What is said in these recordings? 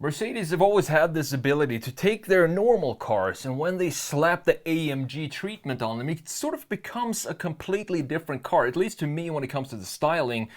Mercedes have always had this ability to take their normal cars, and when they slap the AMG treatment on them, it sort of becomes a completely different car, at least to me when it comes to the styling.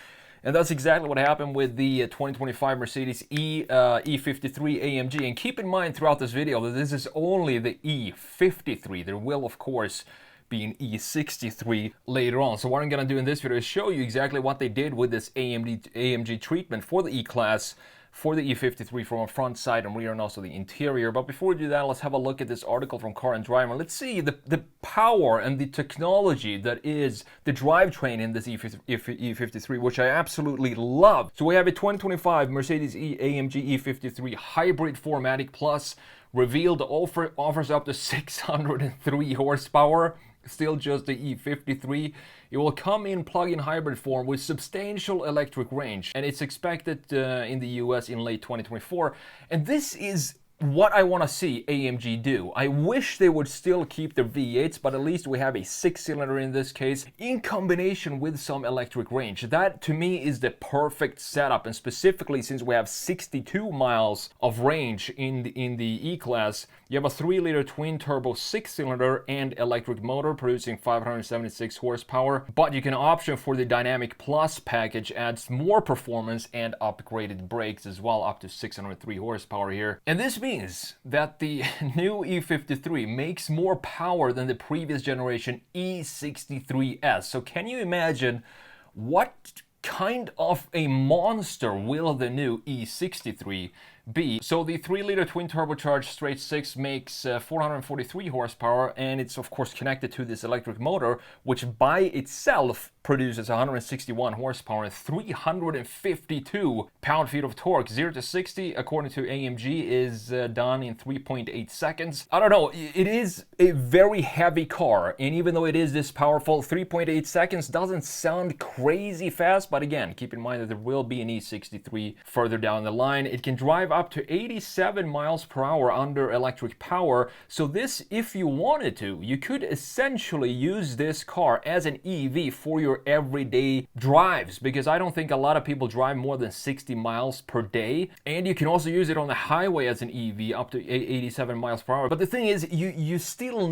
And that's exactly what happened with the 2025 Mercedes E53 AMG. And keep in mind throughout this video that this is only the E53. There will, of course, be an E63 later on. So what I'm going to do in this video is show you exactly what they did with this AMG treatment for the E-Class, for the E53 from a front, side, and rear, and also the interior. But before we do that, let's have a look at this article from Car and Driver. Let's see the power and the technology that is the drivetrain in this E53, which I absolutely love. So we have a 2025 Mercedes AMG E53 Hybrid 4MATIC Plus, revealed offers up to 603 horsepower. Still just the E53. It will come in plug-in hybrid form with substantial electric range, and it's expected in the US in late 2024. And this is what I want to see AMG do. I wish they would still keep their V8s, but at least we have a 6-cylinder in this case, in combination with some electric range. That, to me, is the perfect setup, and specifically since we have 62 miles of range in the E-Class, you have a 3-liter twin-turbo 6-cylinder and electric motor producing 576 horsepower, but you can option for the Dynamic Plus package, adds more performance and upgraded brakes as well, up to 603 horsepower here. And this means that the new E53 makes more power than the previous generation E63s. So can you imagine what kind of a monster will the new E63 be? So the 3-liter twin turbocharged straight 6 makes 443 horsepower, and it's of course connected to this electric motor, which by itself produces 161 horsepower and 352 pound-feet of torque. 0 to 60, according to AMG, is done in 3.8 seconds. I don't know, it is a very heavy car, and even though it is this powerful, 3.8 seconds doesn't sound crazy fast, but again, keep in mind that there will be an E63 further down the line. It can drive up to 87 miles per hour under electric power, so this, if you wanted to, you could essentially use this car as an EV for your everyday drives, because I don't think a lot of people drive more than 60 miles per day, and you can also use it on the highway as an EV up to 87 miles per hour. But the thing is, you still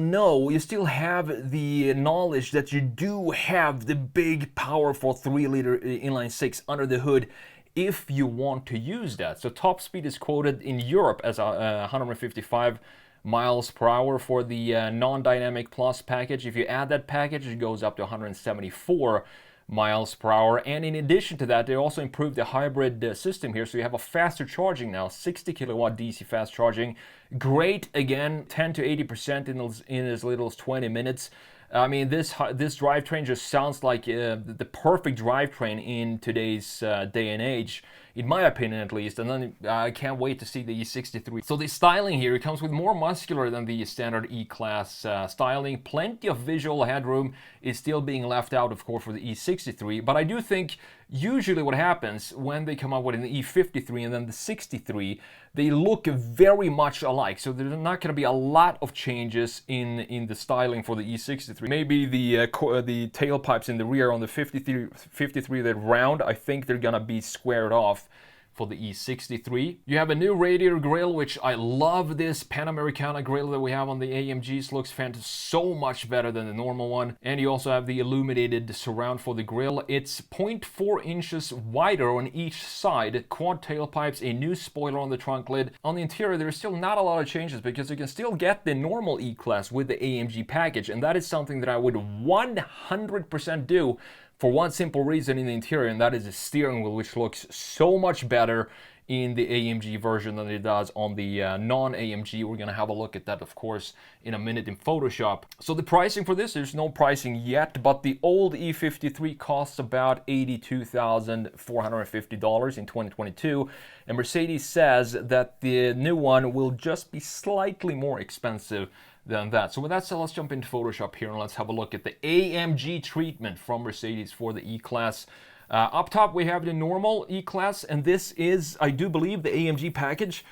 have the knowledge that you do have the big powerful 3-liter inline 6 under the hood if you want to use that. So top speed is quoted in Europe as 155 miles per hour for the non-dynamic plus package. If you add that package, it goes up to 174 miles per hour. And in addition to that, they also improved the hybrid system here, so you have a faster charging now, 60 kilowatt DC fast charging. Great, again, 10 to 80% in as little as 20 minutes. I mean, this drivetrain just sounds like the perfect drivetrain in today's day and age, in my opinion at least. And then I can't wait to see the E63. So the styling here, it comes with more muscular than the standard E-Class styling. Plenty of visual headroom is still being left out, of course, for the E63. But I do think usually what happens when they come up with an E53 and then the 63, they look very much alike. So there's not going to be a lot of changes in the styling for the E63. Maybe the tailpipes in the rear on the 53 that round, I think they're going to be squared off for the E63. You have a new radiator grille, which I love. This Panamericana grille that we have on the AMGs looks fantastic, so much better than the normal one. And you also have the illuminated surround for the grille. It's 0.4 inches wider on each side, quad tailpipes, a new spoiler on the trunk lid. On the interior, there's still not a lot of changes because you can still get the normal E-Class with the AMG package, and that is something that I would 100% do for one simple reason in the interior, and that is the steering wheel, which looks so much better in the AMG version than it does on the non-AMG. We're going to have a look at that, of course, in a minute in Photoshop. So the pricing for this, there's no pricing yet, but the old E53 costs about $82,450 in 2022, and Mercedes says that the new one will just be slightly more expensive than that. So with that said, let's jump into Photoshop here and let's have a look at the AMG treatment from Mercedes for the E-Class. Up top we have the normal E-Class, and this is, I do believe, the AMG package.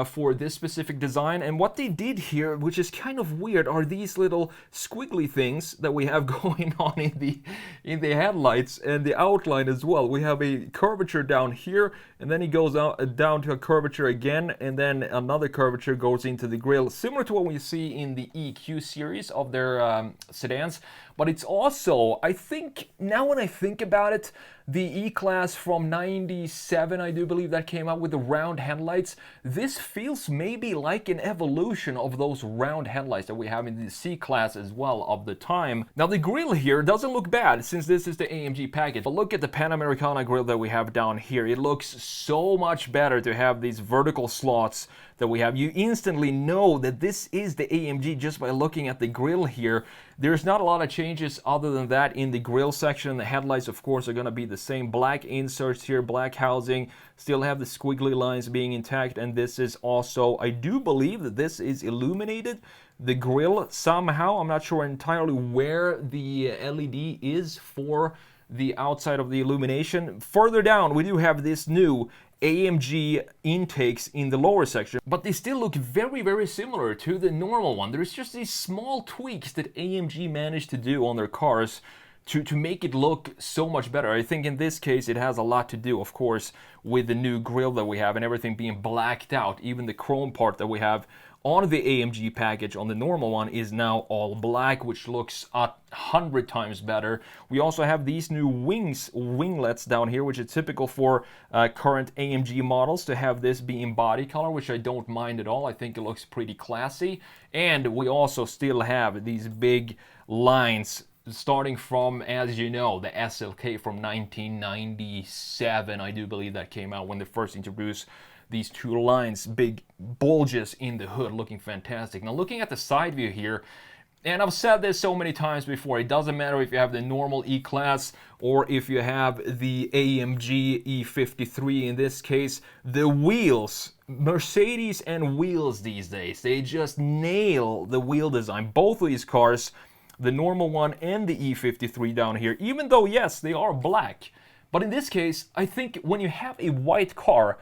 for this specific design. And what they did here, which is kind of weird, are these little squiggly things that we have going on in the headlights and the outline as well. We have a curvature down here, and then it goes out down to a curvature again, and then another curvature goes into the grille, similar to what we see in the EQ series of their sedans. But it's also, I think, now when I think about it, the E-Class from 97, I do believe, that came out with the round headlights. This feels maybe like an evolution of those round headlights that we have in the C-Class as well of the time. Now the grille here doesn't look bad since this is the AMG package. But look at the Panamericana grille that we have down here. It looks so much better to have these vertical slots that we have. You instantly know that this is the AMG just by looking at the grille here. There's not a lot of changes other than that in the grille section. The headlights, of course, are going to be the same. Black inserts here, black housing, still have the squiggly lines being intact, and this is also, I do believe that this is illuminated. The grille somehow, I'm not sure entirely where the LED is for the outside of the illumination. Further down, we do have this new AMG intakes in the lower section, but they still look very, very similar to the normal one. There's just these small tweaks that AMG managed to do on their cars to make it look so much better. I think in this case it has a lot to do, of course, with the new grille that we have and everything being blacked out. Even the chrome part that we have on the AMG package on the normal one is now all black, which looks 100 times better. We also have these new winglets down here, which is typical for current AMG models to have this be in body color, which I don't mind at all. I think it looks pretty classy. And we also still have these big lines starting from, as you know, the SLK from 1997. I do believe that came out when they first introduced these two lines, big bulges in the hood, looking fantastic. Now looking at the side view here, and I've said this so many times before, it doesn't matter if you have the normal E-Class or if you have the AMG E53 in this case, the wheels, Mercedes and wheels these days, they just nail the wheel design. Both of these cars, the normal one and the E53 down here, even though yes, they are black. But in this case, I think when you have a white car,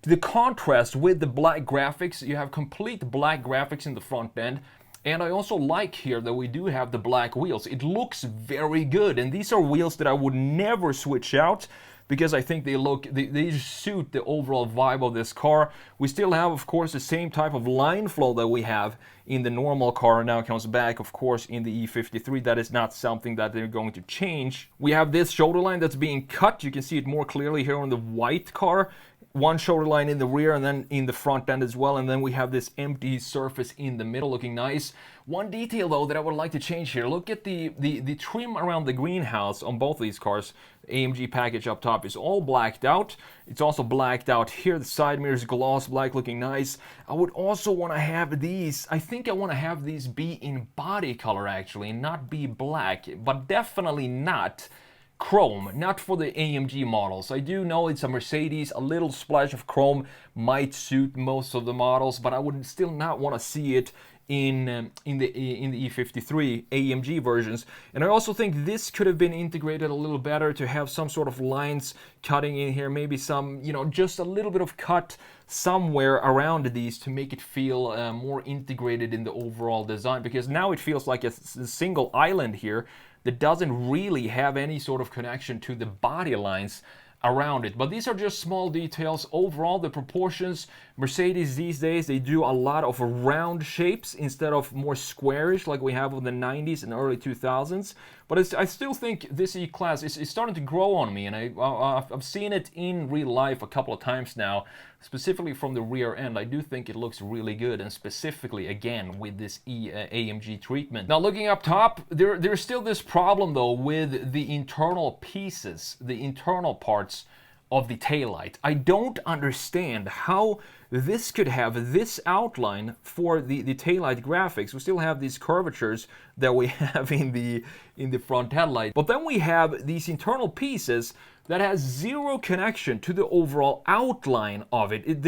the contrast with the black graphics, you have complete black graphics in the front end. And I also like here that we do have the black wheels. It looks very good. And these are wheels that I would never switch out because I think they suit the overall vibe of this car. We still have, of course, the same type of line flow that we have in the normal car. Now it comes back, of course, in the E53. That is not something that they're going to change. We have this shoulder line that's being cut. You can see it more clearly here on the white car. One shoulder line in the rear and then in the front end as well, and then we have this empty surface in the middle looking nice. One detail though that I would like to change here, look at the trim around the greenhouse on both of these cars. AMG package up top is all blacked out. It's also blacked out here. The side mirrors gloss black looking nice. I would also want to have these, I think I want to have these be in body color actually, not be black, but definitely not chrome, not for the AMG models. I do know it's a Mercedes, a little splash of chrome might suit most of the models, but I would still not want to see it in the E53 AMG versions. And I also think this could have been integrated a little better to have some sort of lines cutting in here, maybe some, you know, just a little bit of cut somewhere around these to make it feel more integrated in the overall design, because now it feels like a single island here that doesn't really have any sort of connection to the body lines around it. But these are just small details. Overall, the proportions, Mercedes these days, they do a lot of round shapes instead of more squarish like we have in the 90s and early 2000s. But I still think this E-Class is starting to grow on me, and I've seen it in real life a couple of times now, specifically from the rear end. I do think it looks really good, and specifically, again, with this AMG treatment. Now, looking up top, there's still this problem, though, with the internal pieces, the internal parts of the taillight. I don't understand how this could have this outline for the taillight graphics. We still have these curvatures that we have in the front headlight, but then we have these internal pieces that has zero connection to the overall outline of it.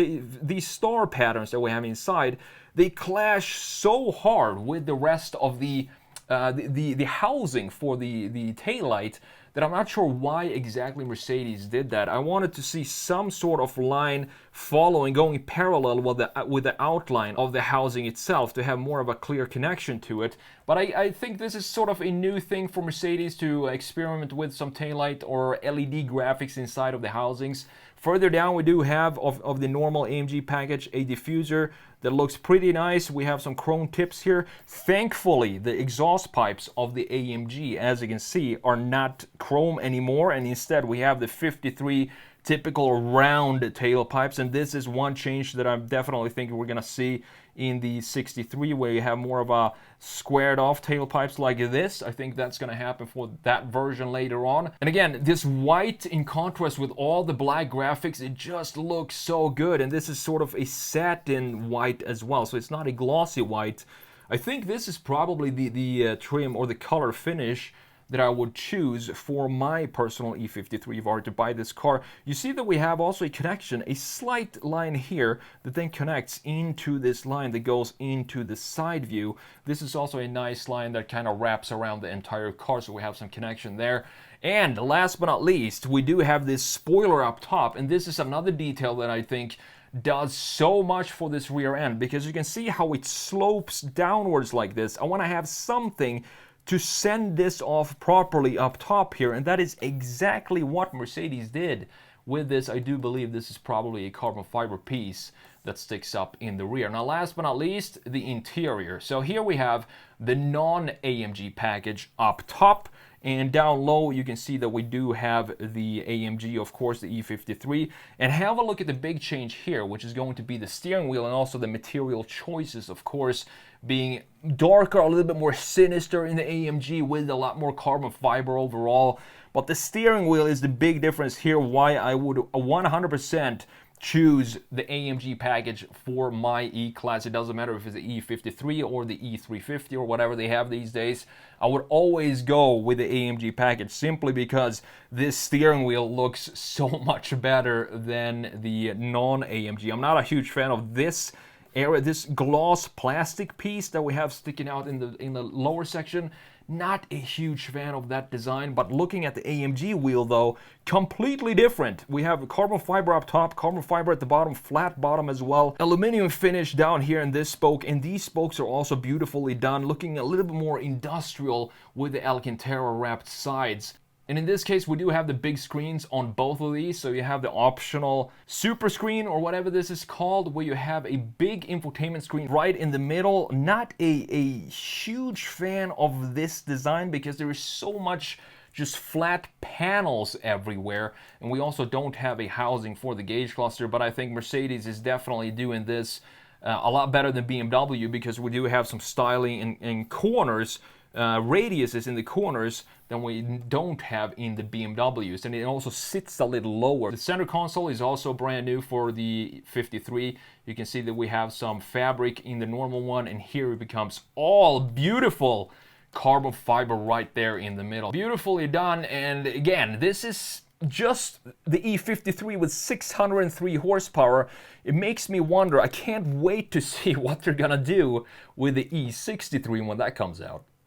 These star patterns that we have inside, they clash so hard with the rest of the housing for the taillight that I'm not sure why exactly Mercedes did that. I wanted to see some sort of line following, going parallel with the outline of the housing itself to have more of a clear connection to it. But I think this is sort of a new thing for Mercedes to experiment with some taillight or LED graphics inside of the housings. Further down, we do have of the normal AMG package a diffuser that looks pretty nice. We have some chrome tips here. Thankfully, the exhaust pipes of the AMG, as you can see, are not chrome anymore, and instead we have the 53 typical round tailpipes, and this is one change that I'm definitely thinking we're gonna see in the 63, where you have more of a squared off tailpipes like this. I think that's gonna happen for that version later on. And again, this white in contrast with all the black graphics, it just looks so good. And this is sort of a satin white as well, so it's not a glossy white. I think this is probably the trim or the color finish that I would choose for my personal E53 if I were to buy this car. You see that we have also a connection, a slight line here that then connects into this line that goes into the side view. This is also a nice line that kind of wraps around the entire car, so we have some connection there. And last but not least, we do have this spoiler up top, and this is another detail that I think does so much for this rear end, because you can see how it slopes downwards like this. I want to have something to send this off properly up top here, and that is exactly what Mercedes did with this. I do believe this is probably a carbon fiber piece that sticks up in the rear. Now last but not least, the interior. So here we have the non-AMG package up top, and down low you can see that we do have the AMG, of course, the E53. And have a look at the big change here, which is going to be the steering wheel and also the material choices, of course, being darker, a little bit more sinister in the AMG with a lot more carbon fiber overall. But the steering wheel is the big difference here, why I would 100% choose the AMG package for my E-Class. It doesn't matter if it's the E53 or the E350 or whatever they have these days. I would always go with the AMG package simply because this steering wheel looks so much better than the non-AMG. I'm not a huge fan of this area, this gloss plastic piece that we have sticking out in the lower section. Not a huge fan of that design, but looking at the AMG wheel though, completely different. We have carbon fiber up top, carbon fiber at the bottom, flat bottom as well. Aluminum finish down here in this spoke, and these spokes are also beautifully done, looking a little bit more industrial with the Alcantara wrapped sides. And in this case, we do have the big screens on both of these. So you have the optional super screen or whatever this is called, where you have a big infotainment screen right in the middle. Not a huge fan of this design because there is so much just flat panels everywhere. And we also don't have a housing for the gauge cluster, but I think Mercedes is definitely doing this a lot better than BMW, because we do have some styling in corners, radiuses in the corners than we don't have in the BMWs, and it also sits a little lower. The center console is also brand new for the 53. You can see that we have some fabric in the normal one, and here it becomes all beautiful carbon fiber right there in the middle. Beautifully done. And again, this is just the E53 with 603 horsepower. It makes me wonder, I can't wait to see what they're gonna do with the E63 when that comes out.